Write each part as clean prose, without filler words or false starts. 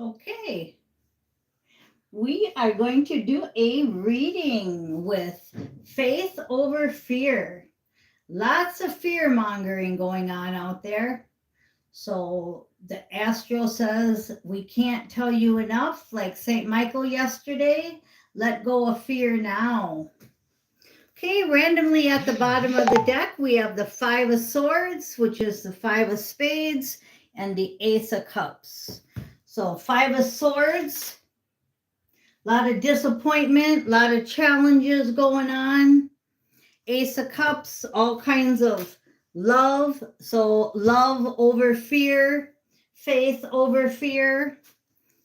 Okay, we are going to do a reading with faith over fear. Lots of fear mongering going on out there. So the Astro says we can't tell you enough, like St. Michael yesterday. Let go of fear now. Okay, randomly at the bottom of the deck, we have the Five of Swords, which is the Five of Spades, and the Ace of Cups. So, Five of Swords, a lot of disappointment, a lot of challenges going on. Ace of Cups, all kinds of love. So, love over fear, faith over fear.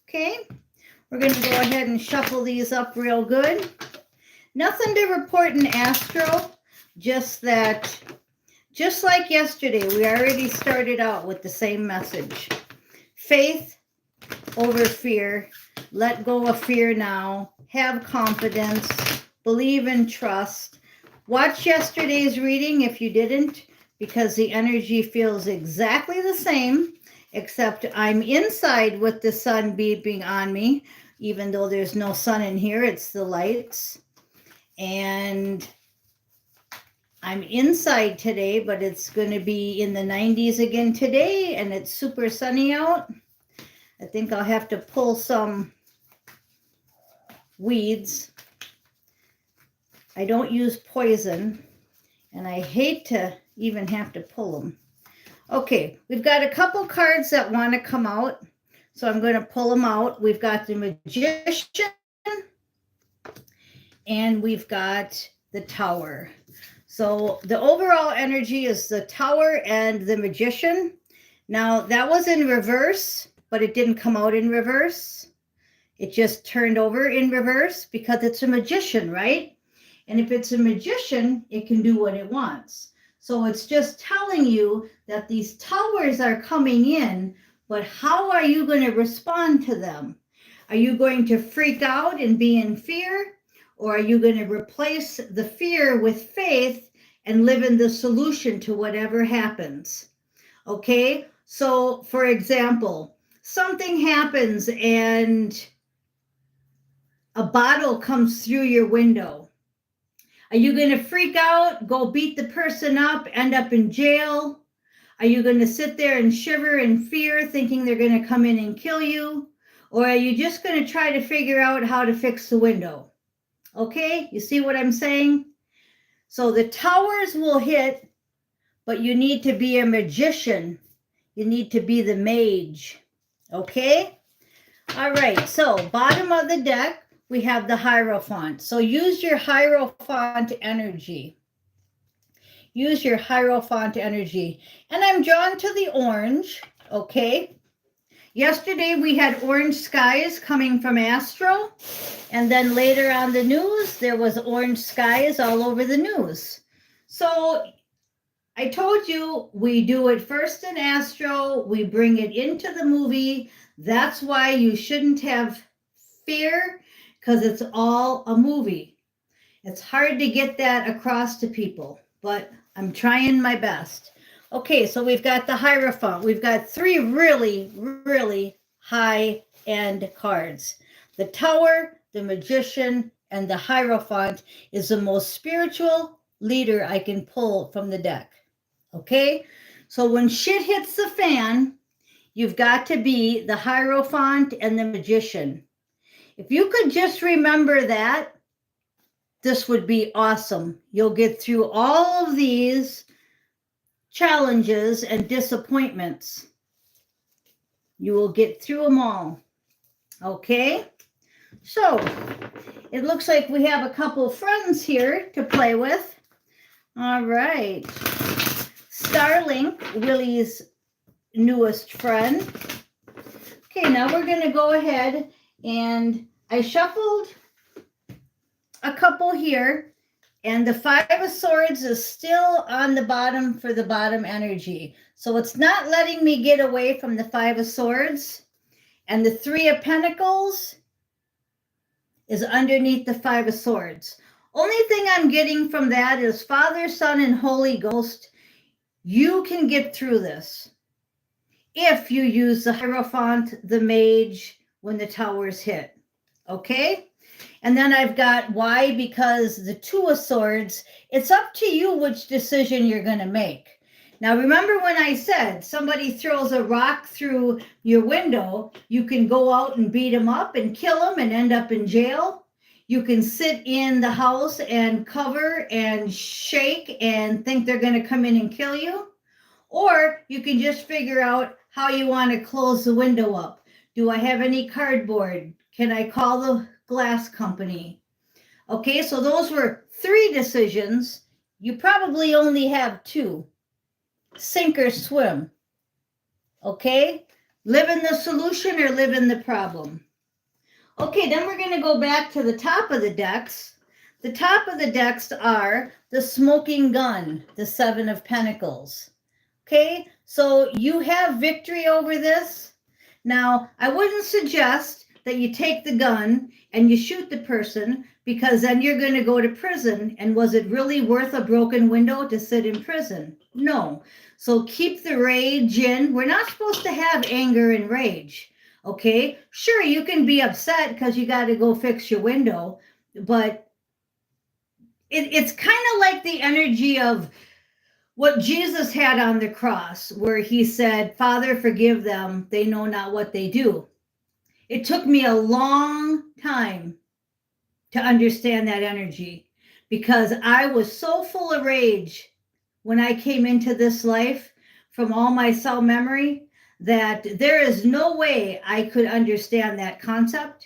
Okay, we're going to go ahead and shuffle these up real good. Nothing to report in Astro, just that, just like yesterday, we already started out with the same message. Faith over fear. Let go of fear now. Have confidence. Believe and trust. Watch yesterday's reading if you didn't, because the energy feels exactly the same, except I'm inside with the sun beeping on me, even though there's no sun in here, it's the lights. And I'm inside today, but it's going to be in the 90s again today, and it's super sunny out. I think I'll have to pull some weeds. I don't use poison, and I hate to even have to pull them. Okay, we've got a couple cards that want to come out, so I'm going to pull them out. We've got the Magician, and we've got the Tower. So the overall energy is the Tower and the Magician. Now, that was in reverse, but it didn't come out in reverse. It just turned over in reverse because it's a magician, right? And if it's a magician, it can do what it wants. So it's just telling you that these towers are coming in, but how are you going to respond to them? Are you going to freak out and be in fear? Or are you going to replace the fear with faith and live in the solution to whatever happens? Okay, so for example, something happens and a bottle comes through your window. Are you going to freak out, go beat the person up, end up in jail? Are you going to sit there and shiver in fear, thinking they're going to come in and kill you? Or are you just going to try to figure out how to fix the window? Okay, you see what I'm saying? So the towers will hit, but you need to be a magician. You need to be the mage. Okay? All right, so bottom of the deck, we have the Hierophant. So use your Hierophant energy. Use your Hierophant energy. And I'm drawn to the orange, okay? Yesterday we had orange skies coming from Astro, and then later on the news, there was orange skies all over the news. So I told you we do it first in Astro, we bring it into the movie. That's why you shouldn't have fear, because it's all a movie. It's hard to get that across to people, but I'm trying my best. Okay, so we've got the Hierophant. We've got three really, really high-end cards. The Tower, the Magician, and the Hierophant is the most spiritual leader I can pull from the deck. Okay? So when shit hits the fan, you've got to be the Hierophant and the Magician. If you could just remember that, this would be awesome. You'll get through all of these challenges and disappointments. You will get through them all. Okay? So, it looks like we have a couple friends here to play with. All right. Starlink, Willie's newest friend. Okay, now we're going to go ahead and I shuffled a couple here, and the Five of Swords is still on the bottom for the bottom energy. So it's not letting me get away from the Five of Swords. And the Three of Pentacles is underneath the Five of Swords. Only thing I'm getting from that is Father, Son, and Holy Ghost. You can get through this if you use the Hierophant, the Mage, when the towers hit. Okay? And then I've got why, because the Two of Swords, it's up to you which decision you're going to make. Now, remember when I said somebody throws a rock through your window, you can go out and beat them up and kill them and end up in jail. You can sit in the house and cover and shake and think they're going to come in and kill you. Or you can just figure out how you want to close the window up. Do I have any cardboard? Can I call the glass company? Okay, so those were 3 decisions. You probably only have 2. Sink or swim. Okay, live in the solution or live in the problem. Okay, then we're going to go back to the top of the decks. The top of the decks are the smoking gun, the 7 of Pentacles. Okay, so you have victory over this. Now, I wouldn't suggest that you take the gun and you shoot the person, because then you're going to go to prison. And was it really worth a broken window to sit in prison? No. So keep the rage in. We're not supposed to have anger and rage. Okay, sure, you can be upset because you got to go fix your window, but it's kind of like the energy of what Jesus had on the cross, where he said, Father, forgive them. They know not what they do. It took me a long time to understand that energy, because I was so full of rage when I came into this life from all my cell memory that there is no way I could understand that concept.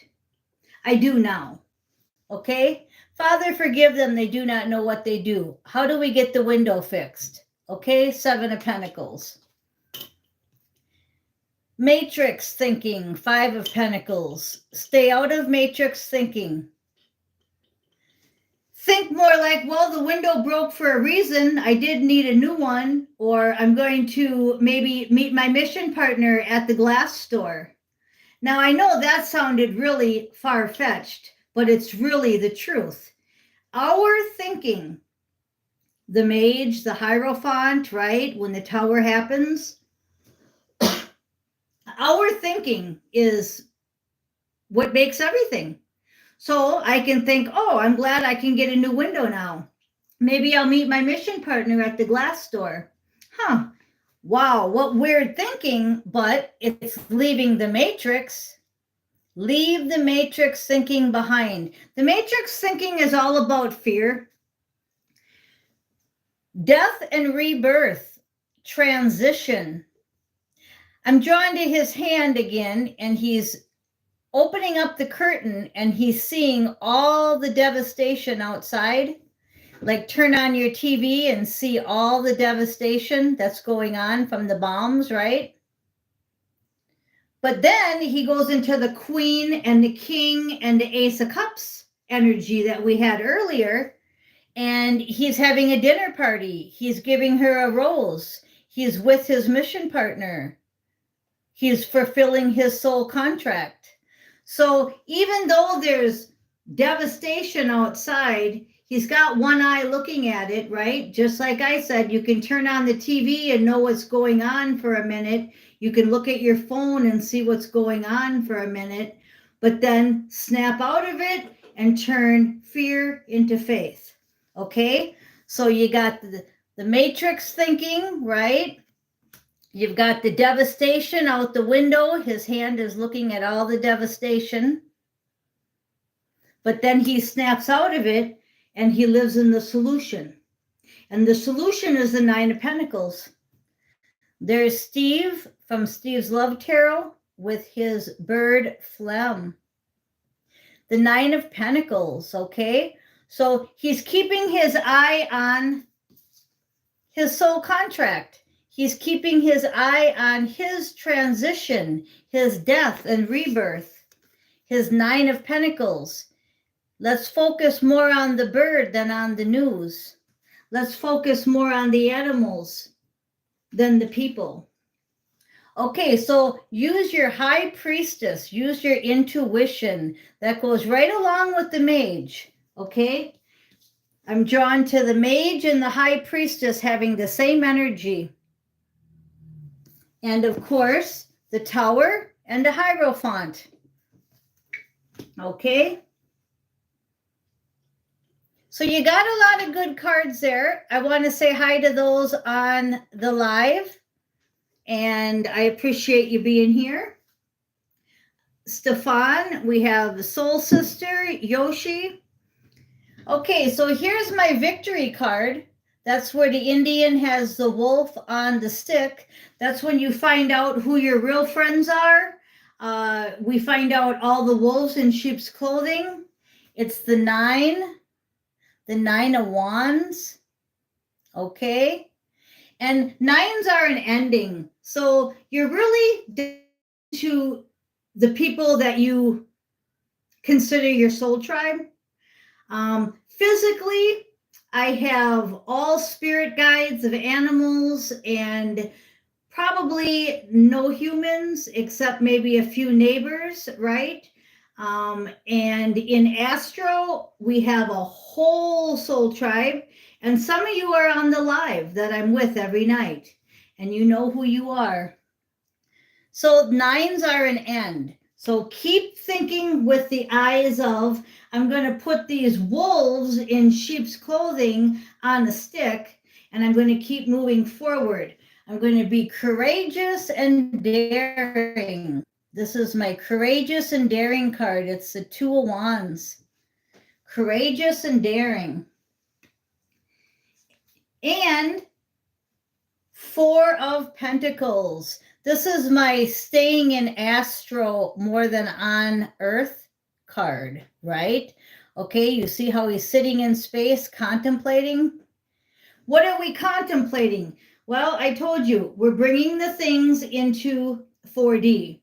I do now. Okay? Father, forgive them. They do not know what they do. How do we get the window fixed? Okay? 7 of Pentacles. Matrix thinking, 5 of Pentacles. Stay out of matrix thinking. Think more like, well, the window broke for a reason. I did need a new one, or I'm going to maybe meet my mission partner at the glass store. Now, I know that sounded really far-fetched, but it's really the truth. Our thinking, the mage, the Hierophant, right? When the tower happens, our thinking is what makes everything. So I can think, oh, I'm glad I can get a new window now. Maybe I'll meet my mission partner at the glass store. Huh. Wow, what weird thinking, but it's leaving the matrix. Leave the matrix thinking behind. The matrix thinking is all about fear, death and rebirth, transition. I'm drawn to his hand again, and he's opening up the curtain, and he's seeing all the devastation outside. Like, turn on your TV and see all the devastation that's going on from the bombs, right? But then he goes into the Queen and the King and the Ace of Cups energy that we had earlier, and he's having a dinner party. He's giving her a rose. He's with his mission partner. He's fulfilling his soul contract. So even though there's devastation outside, he's got one eye looking at it, right? Just like I said, you can turn on the TV and know what's going on for a minute. You can look at your phone and see what's going on for a minute, but then snap out of it and turn fear into faith. Okay? So you got the matrix thinking, right? You've got the devastation out the window. His hand is looking at all the devastation. But then he snaps out of it and he lives in the solution. And the solution is the 9 of Pentacles. There's Steve from Steve's Love Tarot with his bird phlegm. The 9 of Pentacles, okay? So he's keeping his eye on his soul contract. He's keeping his eye on his transition, his death and rebirth, his 9 of Pentacles. Let's focus more on the bird than on the news. Let's focus more on the animals than the people. Okay, so use your high priestess, use your intuition. That goes right along with the mage, okay? I'm drawn to the mage and the high priestess having the same energy. And of course, the tower and the Hierophant. Okay. So you got a lot of good cards there. I want to say hi to those on the live, and I appreciate you being here. Stefan, we have the Soul Sister, Yoshi. Okay, so here's my victory card. That's where the Indian has the wolf on the stick. That's when you find out who your real friends are. We find out all the wolves in sheep's clothing. It's the Nine of Wands. Okay. And nines are an ending. So you're really to the people that you consider your soul tribe. Physically, I have all spirit guides of animals and probably no humans except maybe a few neighbors, right? And in Astro, we have a whole soul tribe. And some of you are on the live that I'm with every night, and you know who you are. So nines are an end. So keep thinking with the eyes of, I'm going to put these wolves in sheep's clothing on a stick, and I'm going to keep moving forward. I'm going to be courageous and daring. This is my courageous and daring card. It's the Two of Wands. Courageous and daring. And Four of Pentacles. This is my staying in Astro more than on Earth card, right? Okay, you see how he's sitting in space contemplating? What are we contemplating? Well, I told you, we're bringing the things into 4D,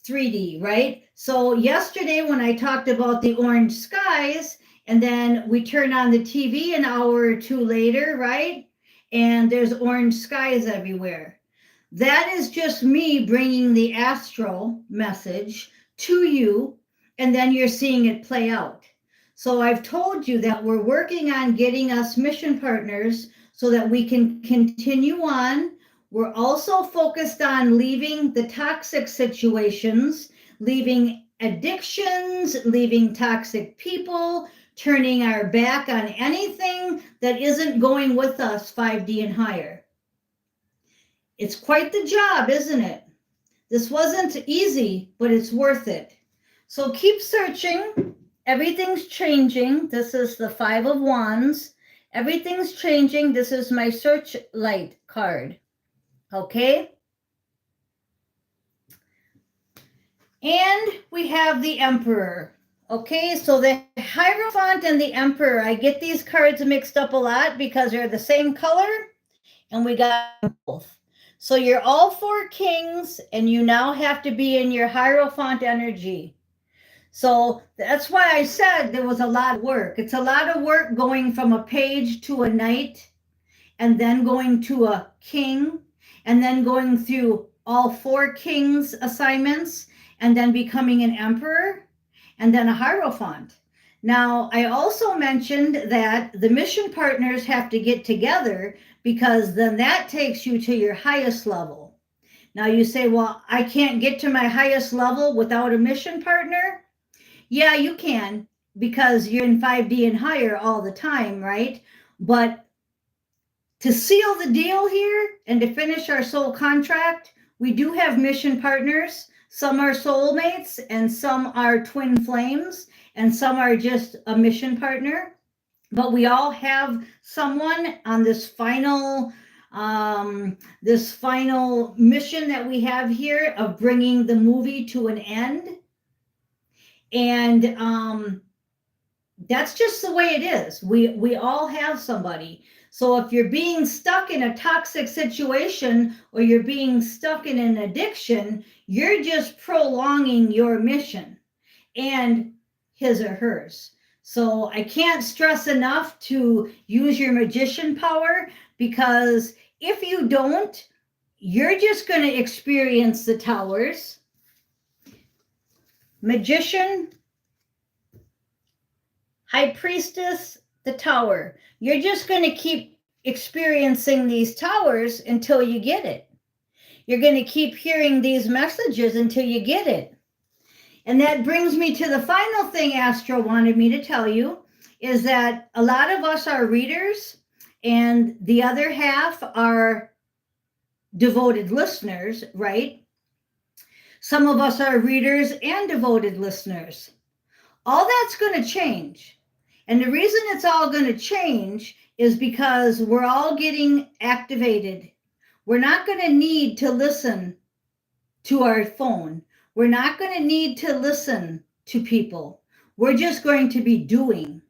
3D, right? So yesterday when I talked about the orange skies, and then we turn on the TV an hour or two later, right? And there's orange skies everywhere. That is just me bringing the astral message to you, and then you're seeing it play out. So I've told you that we're working on getting us mission partners so that we can continue on. We're also focused on leaving the toxic situations, leaving addictions, leaving toxic people, turning our back on anything that isn't going with us 5D and higher. It's quite the job, isn't it? This wasn't easy, but it's worth it. So keep searching. Everything's changing. This is the Five of Wands. Everything's changing. This is my searchlight card. Okay? And we have the Emperor. Okay, so the Hierophant and the Emperor, I get these cards mixed up a lot because they're the same color, and we got both. So you're all four kings, and you now have to be in your Hierophant energy. So that's why I said there was a lot of work. It's a lot of work going from a page to a knight, and then going to a king, and then going through all four kings assignments, and then becoming an emperor, and then a Hierophant. Now, I also mentioned that the mission partners have to get together because then that takes you to your highest level. Now you say, well, I can't get to my highest level without a mission partner. Yeah, you can, because you're in 5D and higher all the time, right? But to seal the deal here and to finish our soul contract, we do have mission partners. Some are soulmates and some are twin flames and some are just a mission partner. But we all have someone on this final mission that we have here of bringing the movie to an end. And that's just the way it is. We all have somebody. So if you're being stuck in a toxic situation or you're being stuck in an addiction, you're just prolonging your mission and his or hers. So I can't stress enough to use your magician power, because if you don't, you're just going to experience the towers. Magician, High Priestess, the tower. You're just going to keep experiencing these towers until you get it. You're going to keep hearing these messages until you get it. And that brings me to the final thing Astro wanted me to tell you, is that a lot of us are readers and the other half are devoted listeners, right? Some of us are readers and devoted listeners. All that's going to change. And the reason it's all going to change is because we're all getting activated. We're not going to need to listen to our phone. We're not going to need to listen to people. We're just going to be doing.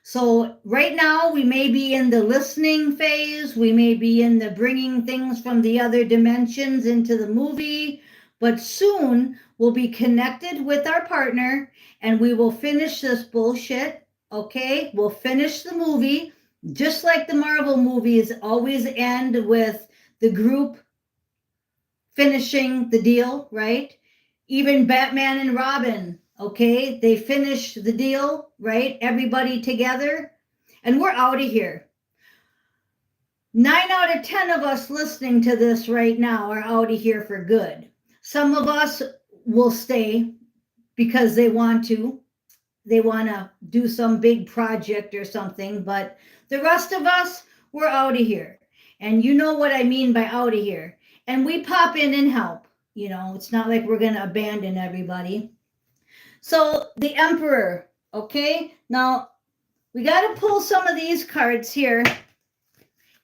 So right now we may be in the listening phase. We may be in the bringing things from the other dimensions into the movie, but soon we'll be connected with our partner and we will finish this bullshit. Okay, we'll finish the movie, just like the Marvel movies always end with the group finishing the deal, right? Even Batman and Robin, okay, they finished the deal, right? Everybody together, and we're out of here. 9 out of 10 of us listening to this right now are out of here for good. Some of us will stay because they want to. They want to do some big project or something, but the rest of us, we're out of here. And you know what I mean by out of here. And we pop in and help. You know, it's not like we're going to abandon everybody. So the Emperor, okay? Now, we got to pull some of these cards here,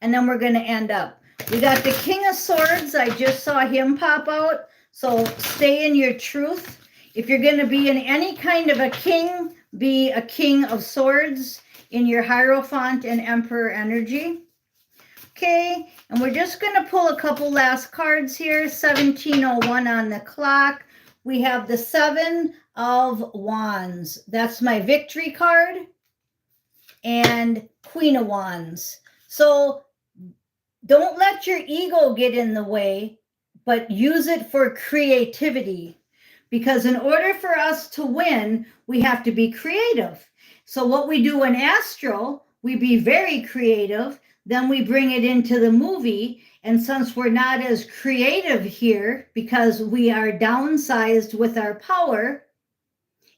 and then we're going to end up. We got the King of Swords. I just saw him pop out. So stay in your truth. If you're going to be in any kind of a king, be a King of Swords in your Hierophant and Emperor energy. Okay, and we're just going to pull a couple last cards here. 17:01 on the clock. We have the Seven of Wands. That's my victory card. And Queen of Wands. So don't let your ego get in the way, but use it for creativity. Because in order for us to win, we have to be creative. So what we do in Astro, we be very creative. Then we bring it into the movie. And since we're not as creative here because we are downsized with our power,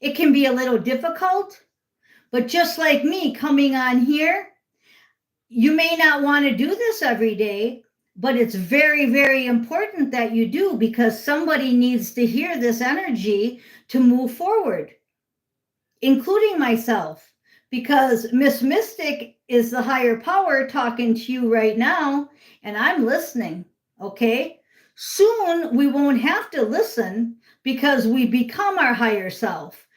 it can be a little difficult. But just like me coming on here, you may not want to do this every day, but it's very, very important that you do because somebody needs to hear this energy to move forward, including myself, because Miss Mystic is the higher power talking to you right now, and I'm listening, okay? Soon we won't have to listen because we become our higher self.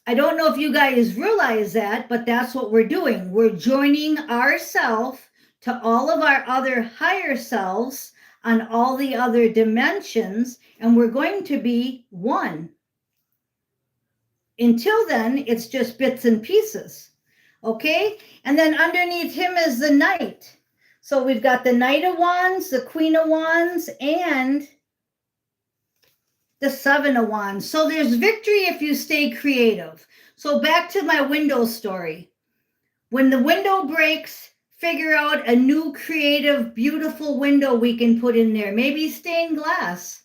I don't know if you guys realize that, but that's what we're doing. We're joining ourselves to all of our other higher selves on all the other dimensions, and we're going to be one. Until then, it's just bits and pieces, okay? And then underneath him is the Knight. So we've got the Knight of Wands, the Queen of Wands, and the Seven of Wands. So there's victory if you stay creative. So back to my window story. When the window breaks, figure out a new creative, beautiful window we can put in there. Maybe stained glass.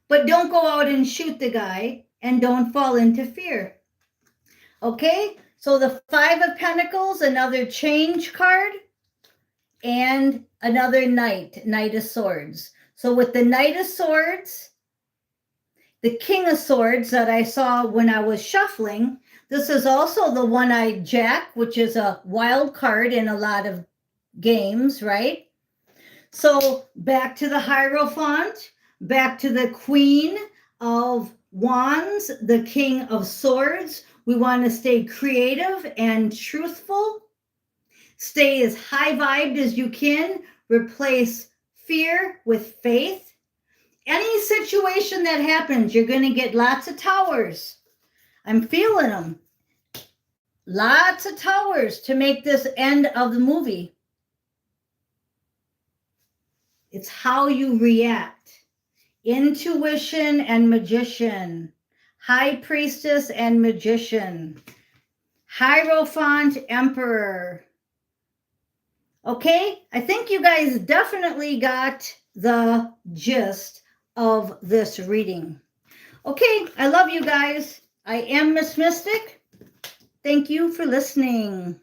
But don't go out and shoot the guy and don't fall into fear. Okay? So the Five of Pentacles, another change card, and another Knight, Knight of Swords. So with the Knight of Swords, the King of Swords that I saw when I was shuffling, this is also the One-Eyed Jack, which is a wild card in a lot of games, right? So back to the Hierophant, back to the Queen of Wands, the King of Swords. We want to stay creative and truthful. Stay as high-vibed as you can. Replace fear with faith. Any situation that happens, you're going to get lots of towers. I'm feeling them. Lots of towers to make this end of the movie. It's how you react. Intuition and Magician. High Priestess and Magician. Hierophant, Emperor. Okay, I think you guys definitely got the gist of this reading. Okay, I love you guys. I am Miss Mystic. Thank you for listening.